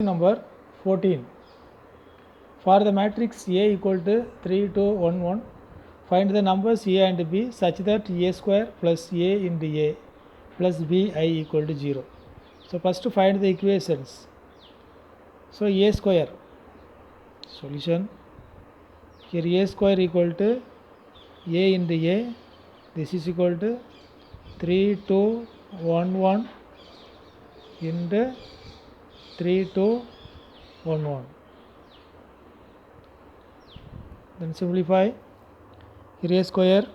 Number 14. For the matrix A equal to 3, 2, 1, 1, find the numbers A and B such that A square plus A into A plus BI equal to 0. So first to find the equations. So A square solution. Here A square equal to A into A. This is equal to 3, 2, 1, 1 into 3, 2, 1, 1. Then simplify. Here A square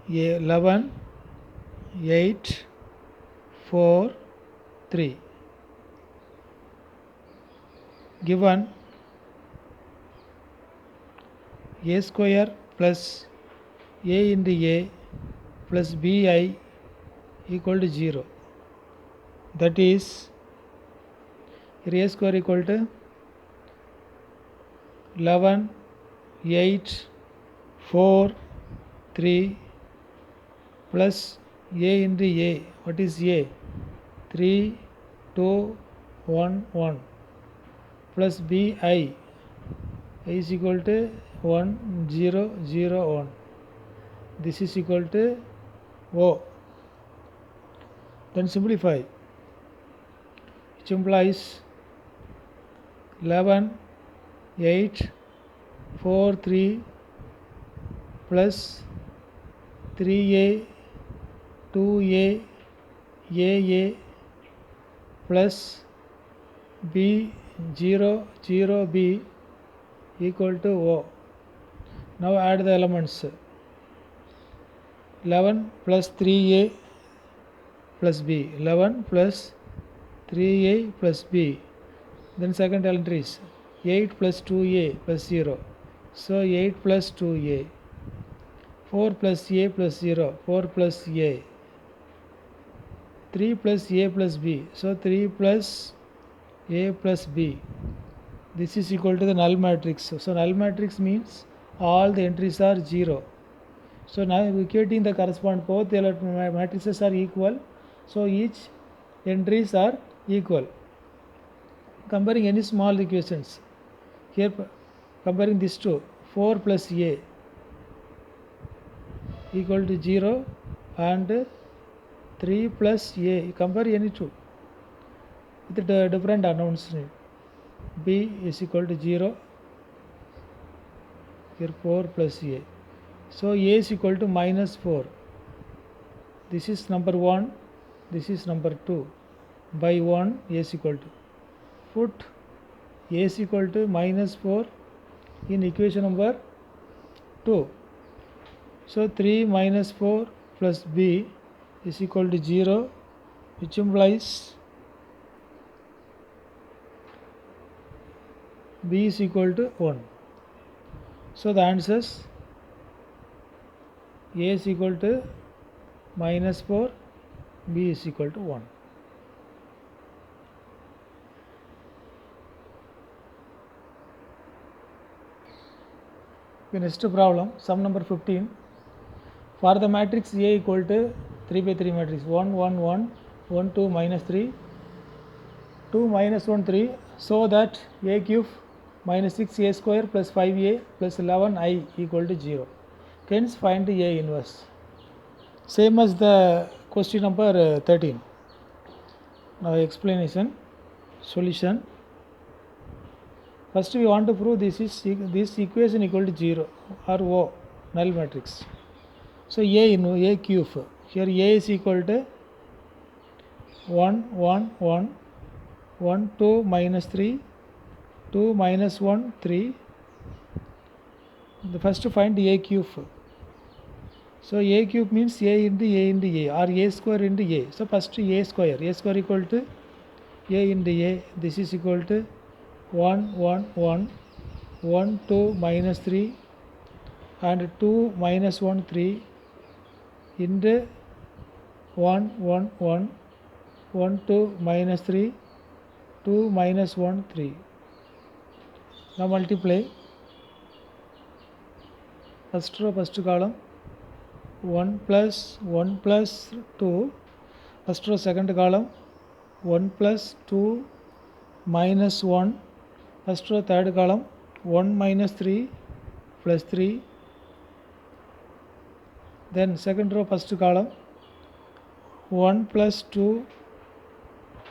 11, 8, 4, 3. Given A square plus A into A plus BI equal to 0. That is, here A square equal to 11, 8, 4, 3 plus A into A. What is A? 3, 2, 1, 1 plus BI is equal to 1, 0, 0, 1. This is equal to O. Then simplify, which implies 11, 8, 4, 3 plus 3A, 2A, AA plus B, 0, 0, B equal to O. Now add the elements. 11 plus 3A plus B. 11 plus 3A plus B. Then second entry is 8 plus 2A plus 0. So 8 plus 2A. 4 plus A plus 0. 4 plus A. 3 plus A plus B. So 3 plus A plus B. This is equal to the null matrix. So null matrix means all the entries are 0. So now equating the corresponding, both the matrices are equal. So each entries are equal. Comparing any small equations. Here comparing these two, 4 plus A equal to 0 and 3 plus A. Compare any two with the different unknowns. B is equal to 0. Here 4 plus A. So A is equal to minus 4. This is number 1. This is number 2. By 1 A is equal to. Put A is equal to minus 4 in equation number 2. So 3 minus 4 plus B is equal to 0, which implies B is equal to 1. So the answers A is equal to minus 4, B is equal to 1. Okay, next problem, sum number 15. For the matrix A equal to 3 by 3 matrix 1, 1, 1, 1, 2, minus 3, 2, minus 1, 3, so that A cube minus 6A square plus 5A plus 11I equal to 0. Hence find A inverse. Same as the question number 13. Now explanation, solution. First we want to prove this equation equal to 0 or O, null matrix. So A in A cube. Here A is equal to 1, 1, 1, 1, 2, minus 3, 2, minus 1, 3. The first to find A cube. So A cube means A into A into A or A square into A. So first A square equal to A into A. This is equal to 1, 1, 1, 1, 2, minus 3 and 2, minus 1, 3 into 1, 1, 1, 1, 2, minus 3, 2, minus 1, 3. Now multiply. First row, first column, 1 plus 2 first row second column 1 plus 2 minus 1, first row third column 1 minus 3 plus 3, then second row first column 1 plus 2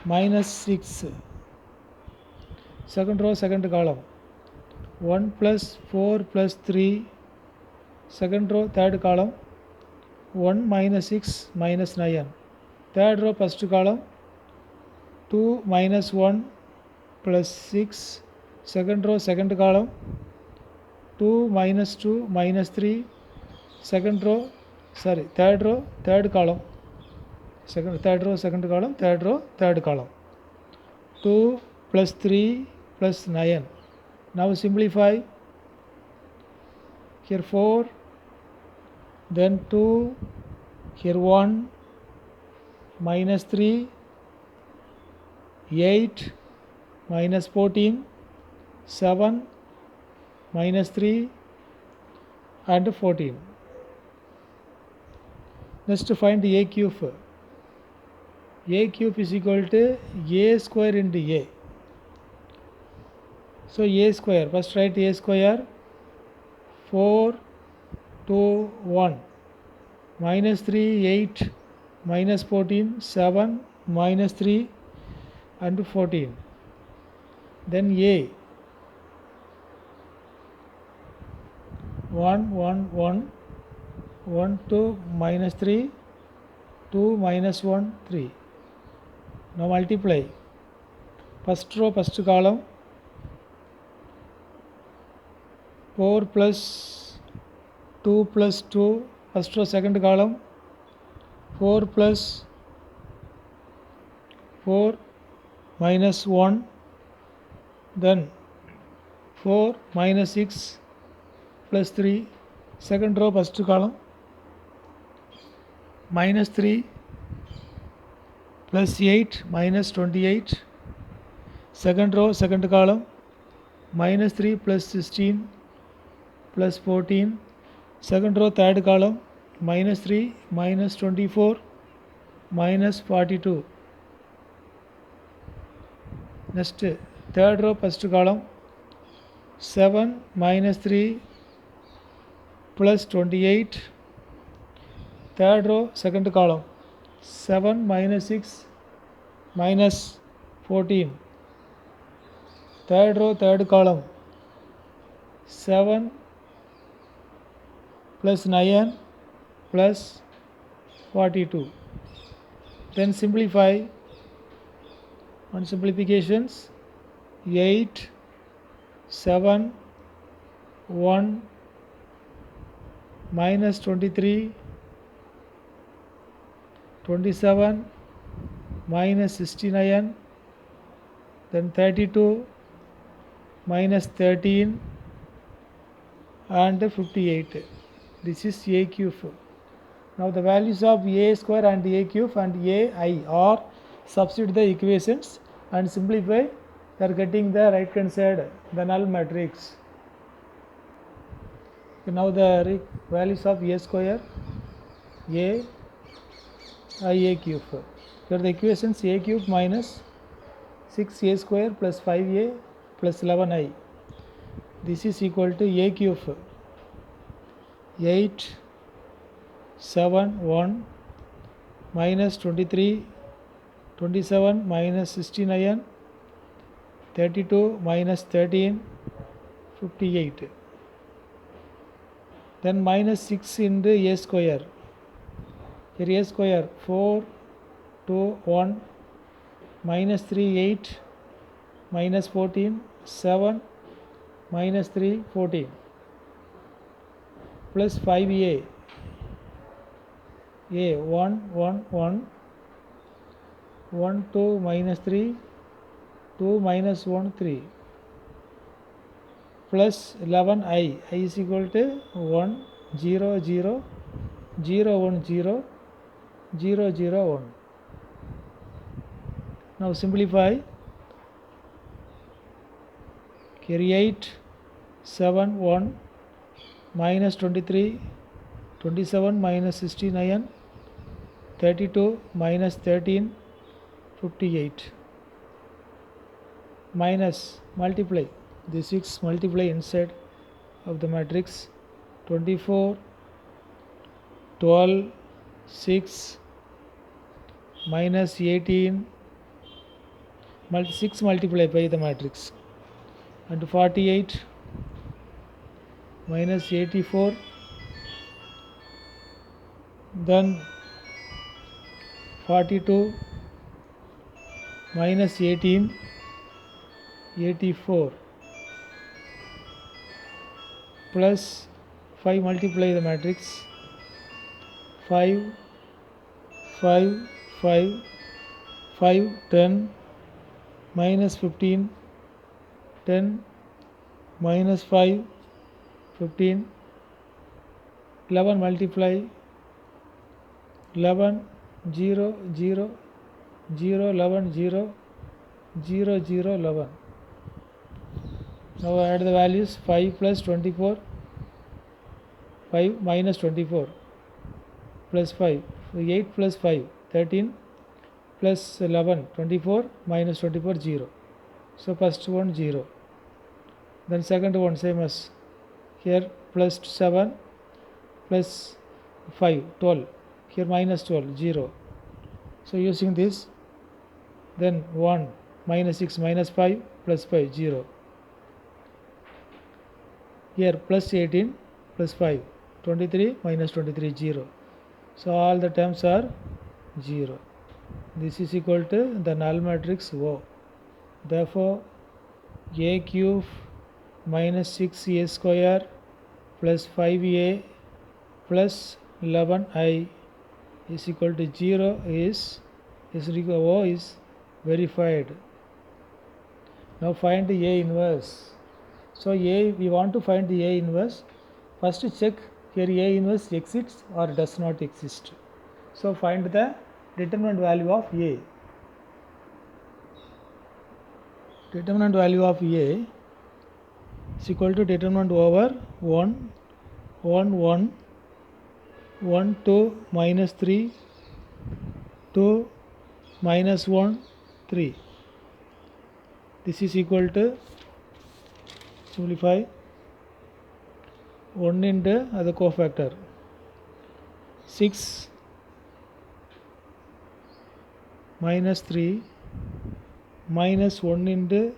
minus 6, second row second column 1 plus 4 plus 3, second row third column 1 minus 6 minus 9, third row first column 2 minus 1 plus 6, second row second column 2 minus 2 minus 3, third row third column, third row second column, third row third column 2 plus 3 plus 9. Now simplify, here 4, then 2, here 1, minus 3, 8, minus 14, 7, minus 3 and 14. Next find a cube. A cube is equal to a square into a. So a square, first write a square 4, 2, 1, minus 3, 8, minus 14, 7, minus 3 and 14. Then a 1, 1, 1, 1, 2, minus 3, 2, minus 1, 3. Now multiply, first row first column 4 plus 2 plus 2, first row second column 4 plus 4 minus 1, then 4 minus 6 plus 3, second row first column minus 3 plus 8 minus 28, second row second column minus 3 plus 16 plus 14, second row third column minus 3 minus 24 minus 42. Next third row first column 7 minus 3 plus 28, third row second column 7 minus 6 minus 14, third row third column 7 plus 9 plus 42. Then simplify, on simplifications 8, 7, 1, minus 23, 27, minus 69, then 32, minus 13 and 58. This is a cube. Now the values of a square and a cube and ai are, substitute the equations and simplify, they are getting the right hand side, the null matrix. Now the values of a square, a cube. Here the equations a cube minus 6a square plus 5a plus 11i. This is equal to a cube 8, 7, 1, minus 23, 27, minus 69, 32, minus 13, 58. Then minus 6 into a square. Here a square 4, 2, 1, minus 3, 8, minus 14, 7, minus 3, 14, plus 5a, a 1, 1, 1, 1, 2, minus 3, 2, minus 1, 3, plus 11i, I is equal to 1, 0, 0, 0, 1, 0, 0, 0, 1. Now simplify, carry 8, 7, 1, minus 23, 27, minus 69, 32 minus 13, 58, minus multiply the 6 multiply inside of the matrix 24, 12, 6 minus 18, 6 multiply by the matrix, and 48 minus 84, then 42 minus 18, 84, plus 5 multiply the matrix 5, 5, 5, 5, 10, minus 15, 10, minus 5, 15, 11 multiply 11, 0, 0, 0, 11, 0, 0, 0, 11. Now add the values 5 plus 24, 5 minus 24 plus 5, so 8 plus 5, 13 plus 11, 24 minus 24, 0. So first one 0. Then second one same as here, plus 7 plus 5, 12. Here minus 12, 0. So using this, then 1 minus 6 minus 5 plus 5, 0. Here plus 18 plus 5, 23 minus 23, 0. So all the terms are 0. This is equal to the null matrix O. Therefore, A cube minus 6A square plus 5A plus 11I is equal to 0 is O is verified. Now find the A inverse. So we want to find the A inverse. First check here A inverse exists or does not exist. So find the determinant value of A. Determinant value of A is equal to determinant over 1, 1, 1, 1, 2, minus 3, 2, minus 1, 3. This is equal to, simplify, 1 into the cofactor 6 minus 3 minus 1 into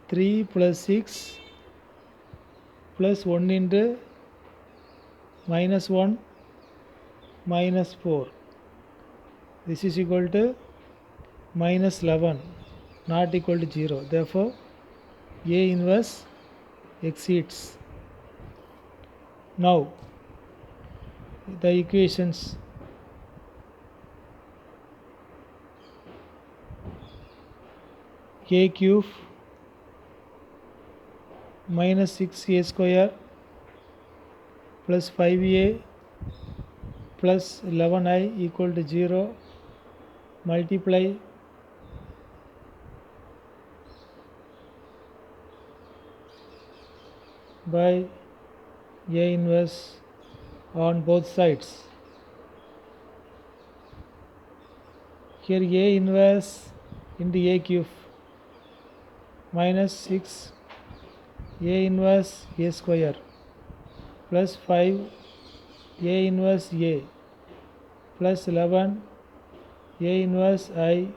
3 plus 6 plus 1 into minus 1 minus 4. This is equal to minus 11, not equal to 0. Therefore, A inverse exceeds. Now the equations A cube minus 6A square plus 5A plus 11I equal to 0 multiply by A inverse on both sides. Here A inverse into A cube minus 6 A inverse A square plus 5 A inverse A plus 11 A inverse I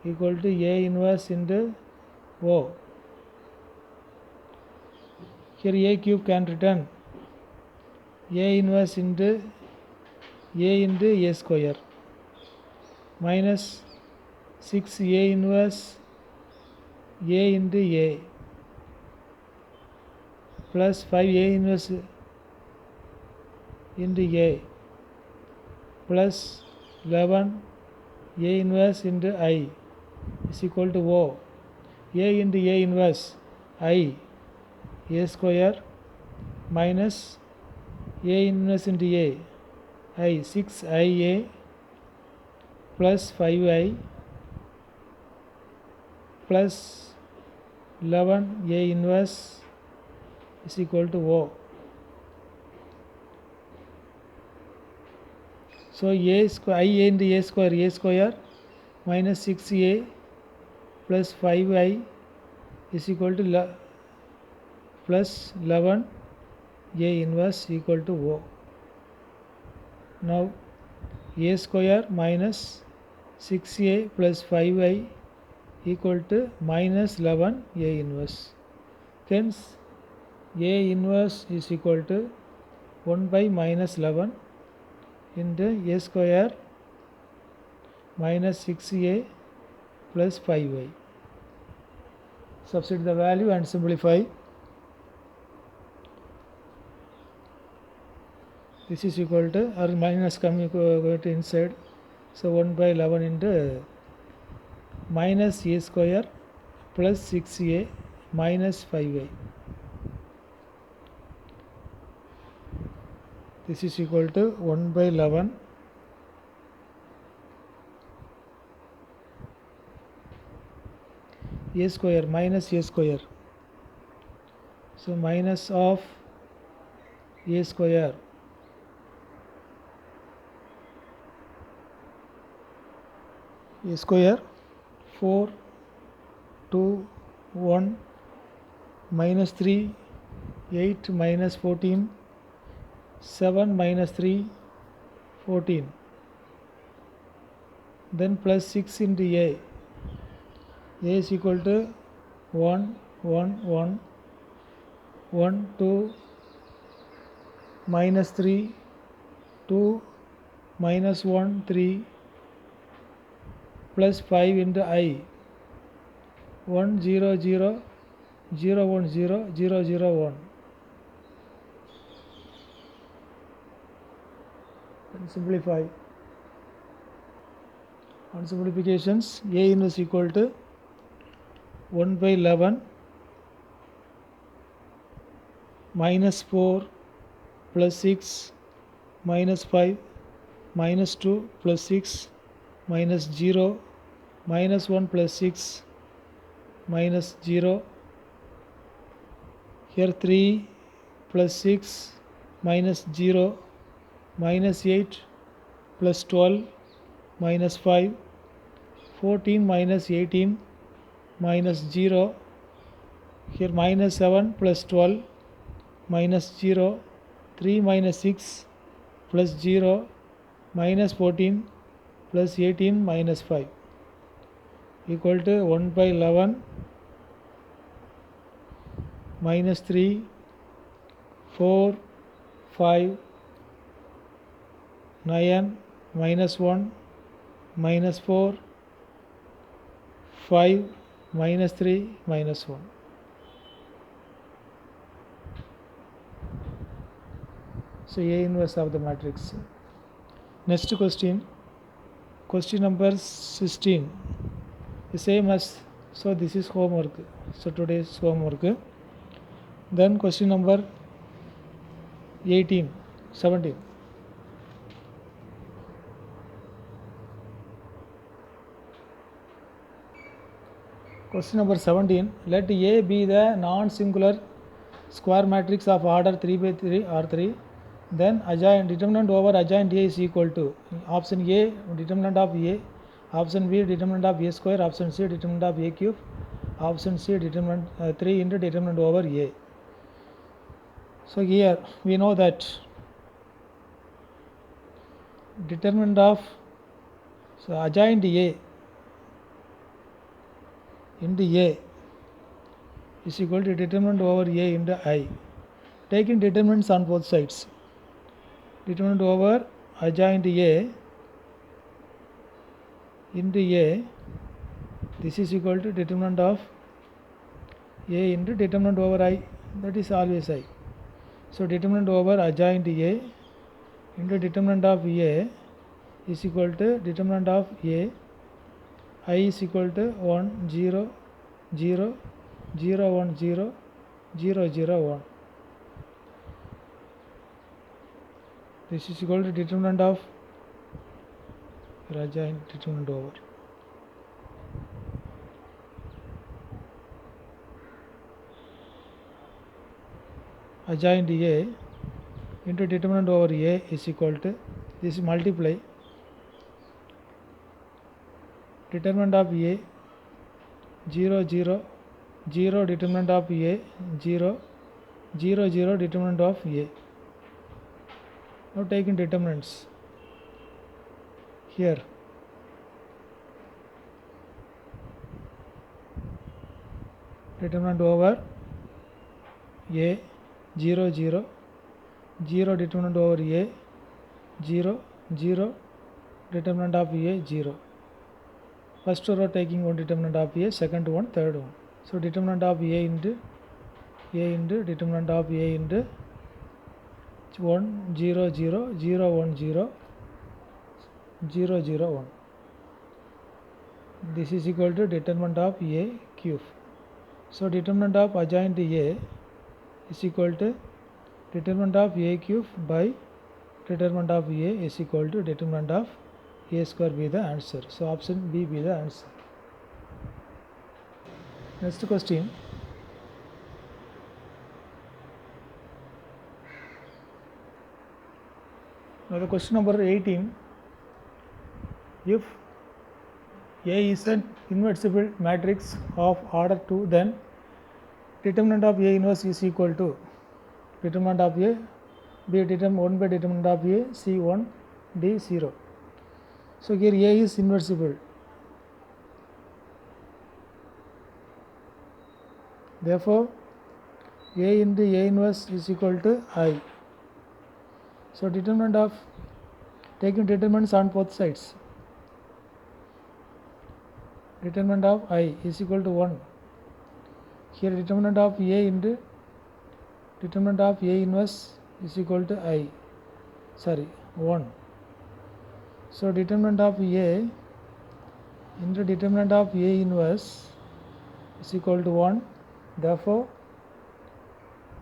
equal to A inverse into O. Here A cube can return A inverse into A square minus 6 A inverse A into A plus 5 A inverse into A plus 11 A inverse into I is equal to O. A into A inverse I A square minus A inverse into A I 6IA plus 5I plus 11 A inverse is equal to O. So a square I into a square minus 6a plus 5I is equal to plus 11 a inverse equal to O. Now a square minus 6a plus 5I equal to minus 11 a inverse. Hence a inverse is equal to 1 by minus 11 into a square minus 6a plus 5y. Substitute the value and simplify. This is equal to, or minus coming go to inside, so 1 by 11 into minus a square plus 6a minus 5y. This is equal to 1 by 11 a square minus a square. So minus of a square a square 4 2 1 minus 3 8 minus 14 7 minus 3 14, then plus 6 into a is equal to 1 1 1 1 2 minus 3 2 minus 1 3 plus 5 into I 1 0 0 0 1 0 0 0 1. And simplify. On simplifications, a inverse equal to 1 by 11 minus 4 plus 6 minus 5 minus 2 plus 6 minus 0 minus 1 plus 6 minus 0. Here 3 plus 6 minus 0 minus 8 plus 12 minus 5 14 minus 18 minus 0. Here minus 7 plus 12 minus 0 3 minus 6 plus 0 minus 14 plus 18 minus 5 equal to 1 by 11 minus 3 4 5 9 minus 1 minus 4 5 minus 3 minus 1. So A inverse of the matrix. Next question, question number 16, the same as, so this is homework, so today's homework. Then question number 17. Question number 17, let A be the non-singular square matrix of order 3 by 3 or 3, then adjoint determinant over adjoint A is equal to option A determinant of A, option B determinant of A square, option C determinant of A cube, option C determinant 3 into determinant over A. So here we know that determinant of, so adjoint A into A is equal to determinant over A into I. Taking determinants on both sides. Determinant over adjoint A into A, this is equal to determinant of A into determinant over I, that is always I. So determinant over adjoint A into determinant of A is equal to determinant of A, I is equal to 1 0 0 0 1 0 0 0 1. This is equal to determinant of adjoint determinant over. Adjoint A into determinant over A is equal to, this multiply determinant of A 0 0 0 determinant of A 0 0 0 determinant of A. Now taking determinants here. Determinant over A 0 0 0 determinant over A 0 0 determinant of A 0. First row taking one determinant of A, second one, third one. So determinant of A into determinant of A into 1 0 0 0 1 0 0 0 1. This is equal to determinant of A cube. So determinant of adjoint A is equal to determinant of A cube by determinant of A is equal to determinant of A square be the answer. So option B be the answer. Next question. Now the question number 18. If A is an invertible matrix of order 2, then determinant of A inverse is equal to determinant of A be determinant 1 by determinant of A C1 D 0. So here A is inversible. Therefore, A into A inverse is equal to I. So determinant of taking determinants on both sides. Determinant of I is equal to 1. Here determinant of A into determinant of A inverse is equal to 1. So determinant of A into determinant of A inverse is equal to 1. Therefore,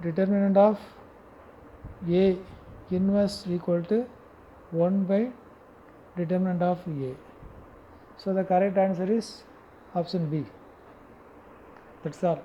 determinant of A inverse equal to 1 by determinant of A. So the correct answer is option B. That's all.